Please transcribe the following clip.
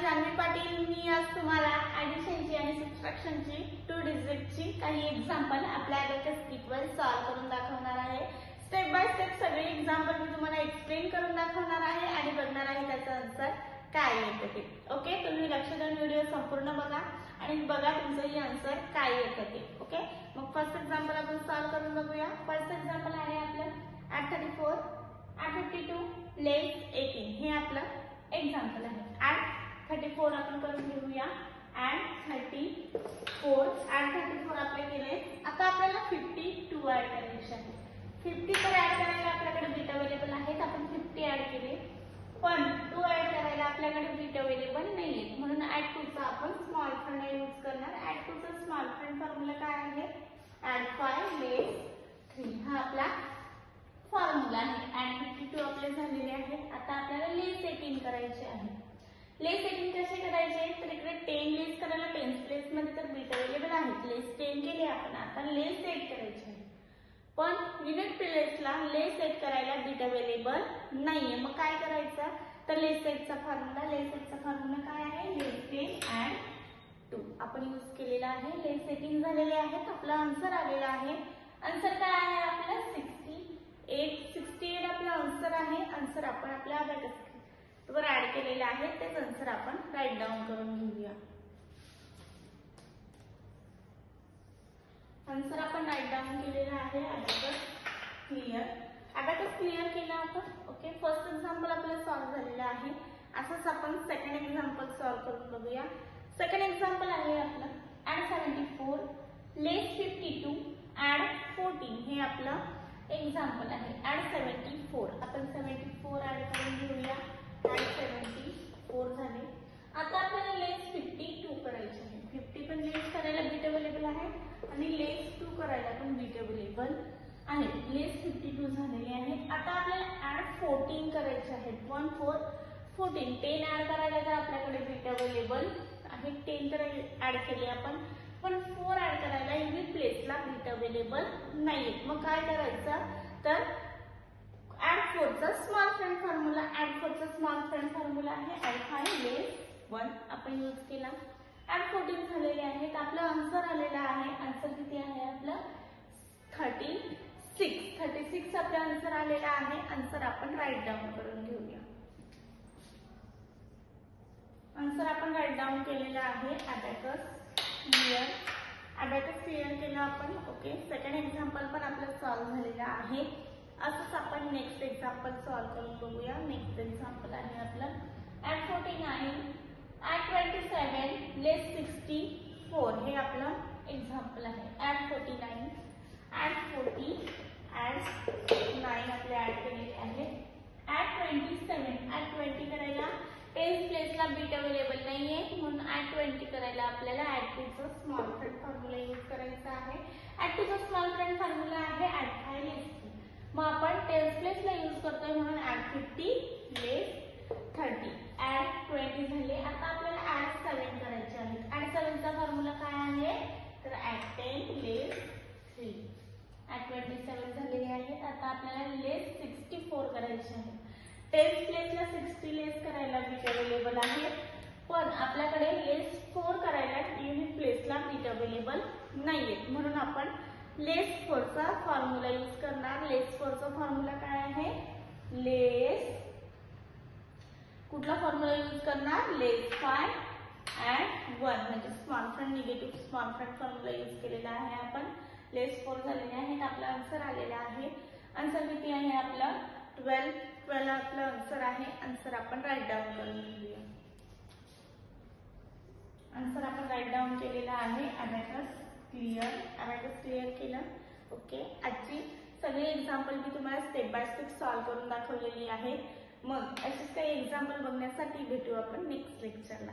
जान्हवी पाटील। मी आज तुम्हाला ॲडिशनची आणि सबट्रॅक्शनची 2 डिजिटची काही एक्झाम्पल आपल्या अबॅकस किटवर सॉल्व्ह करून दाखवणार आहे। स्टेप बाय स्टेप सगळे एक्झाम्पल मी तुम्हाला एक्सप्लेन करून दाखवणार आहे आणि बघणार आहे त्याचा आन्सर काय येतं ते। ओके, तुम्ही लक्ष देऊन व्हिडिओ संपूर्ण बघा आणि बघा तुमचं ही आन्सर काय येतं ते। ओके, मग फर्स्ट एक्झाम्पल आपण सॉल्व्ह करून बघूया। फर्स्ट एक्झाम्पल आहे आपलं 834 852 लेस 18 हे आपलं एक्झाम्पल आहे। 834 आपण करून घेऊया। 834 अप्लाय केले। आता आपल्याला 52 ऍड करायचे आहे। 50 तर ऍड करायला आपल्याकडे बीट अवेलेबल आहेत, आपण 50 ऍड केले, पण 2 ऍड करायला आपल्याकडे बीट अवेलेबल नाहीये, म्हणून ऍड 2 चा आपण स्मॉल फ्रेंड यूज करणार। ऍड 2 चा स्मॉल फ्रेंड फॉर्म्युला काय आहे? ऍड 5 लेस 3 हा आपला फॉर्म्युला आहे। ऍड 52 आपले झालेले आहेत। आता आपल्याला लेस 18 करायचे आहे। लेस 18 कसे करायचे? तर इकडे 10 लेस करायला 10th प्लेस मध्ये तर बीट अवेलेबल आहेत, लेस 10 केले आपण। आता लेस 8 करायचे आहे, पण युनिट प्लेसला लेस 8 करायला बीट अवेलेबल नाहीये, मग काय करायचं? तर लेस 8 चा फॉर्म्युला काय आहे? लेस 10 ऍड 2 आपण यूज केलेला आहे। लेस 18 झालेले आहेत, आपला आन्सर आलेला आहे। आन्सर काय आहे आपला? 68 आपला आन्सर आहे। आन्सर आपण आपल्या अबॅकस वर ऍड केलेला आहे, तेच आन्सर आपण राईट डाऊन करून घेऊया। आन्सर आपण राईट डाऊन केलेला आहे। अबॅकस क्लिअर केला आपण। ओके, फर्स्ट एक्झाम्पल आपलं सॉल्व्ह झालेलं आहे। असंच आपण सेकंड एक्झाम्पल सॉल्व्ह करून बघूया। सेकंड एक्झाम्पल आहे आपलं ऍड 74 लेस 52 ऍड 14 हे आपलं एक्झाम्पल आहे। ऍड 74 आपण 74 ऍड करून घेऊया। ऍड 74 झाले। आता आपल्याला लेस 52 करायचे आहे। 50 पण लेस करायला बीट अवेलेबल आहे आणि लेस 2 करायला पण बीट अवेलेबल आहे। लेस 52 झालेले आहे। आता आपल्याला ऍड 14 करायचे आहे। 1 4 14 10 ऍड करायला तर आपल्याकडे बीट अवेलेबल आहे, 10 तर ऍड केले आपण, पण 4 ऍड करायला युनिट प्लेसला बीट अवेलेबल नाहीये, मग काय करायचं? तर ऍड 4 चा स्मॉल फ्रेंड फॉर्म्युला आहे ऍड 5 लेस 1 आपण यूज केला। ऍड 14 झालेले आहेत, आपला आन्सर आलेला आहे। आन्सर किती आहे आपलं? 36 आपला आन्सर आलेला आहे। आन्सर आपण राईट डाऊन करून घेऊया। आन्सर आपण राईट डाऊन केलेला आहे। अबॅकस क्लिअर केलं आपण। ओके, सेकंड एक्झाम्पल पण आपलं सॉल्व्ह झालेलं आहे। असंच आपण नेक्स्ट एक्झाम्पल सॉल्व्ह करून बघूया। नेक्स्ट एक्झाम्पल आहे आपलं ऍड 49 ऍड 27 लेस 64 हे आपलं एक्झाम्पल आहे। ऍड 49 ऍड 40 ऍड 9 आपले ऍड केलेले आहे। ऍड 20 करायला 10th प्लेसला बीट अवेलेबल नाहीये, म्हणून ऍड 20 करायला आपल्याला ऍड 2 चा स्मॉल फ्रेंड फॉर्म्युला यूज करायचा आहे। ऍड 2 चा स्मॉल फ्रेंड फॉर्म्युला आहे ऍड 5 लेस 3, मग आपण 10th प्लेसला यूज करतोय म्हणून ऍड 50 लेस 30 ऍड 20 झाले। आता आपल्याला ऍड 7 करायचे आहे। ऍड 7 चा फॉर्म्युला काय आहे? तर ऍड 10 लेस 3 ऍड 27 झालेले आहेत। आता आपल्याला लेस 64 करायचे आहे। 10th प्लेसला 60 लेस करायला बीट अवेलेबल आहे, पण आपल्याकडे लेस 4 करायला युनिट प्लेसला बीट अवेलेबल नाहीये, म्हणून आपण लेस 4 चा फॉर्म्युला यूज करणार। लेस 4 चा फॉर्म्युला काय आहे? कुठला फॉर्म्युला यूज करणार? लेस 5 ऍड 1 म्हणजे small friend negative small friend formula use केलेला आहे आपण। लेस 4 झालेले आहेत, आपला आन्सर आलेला आहे। आन्सर किती आहे आपला? 12 आपला आन्सर आहे। आन्सर आपण राईट डाऊन करून घेऊया। आन्सर आपण राईट डाऊन केलेला आहे। अबॅकस क्लिअर केलं। ओके, आजची सगळी एक्झाम्पल मी तुम्हाला स्टेप बाय स्टेप सॉल्व्ह करून दाखवलेली आहे। मग अशीच काही एक्झाम्पल बघण्यासाठी भेटू आपण नेक्स्ट लेक्चरला।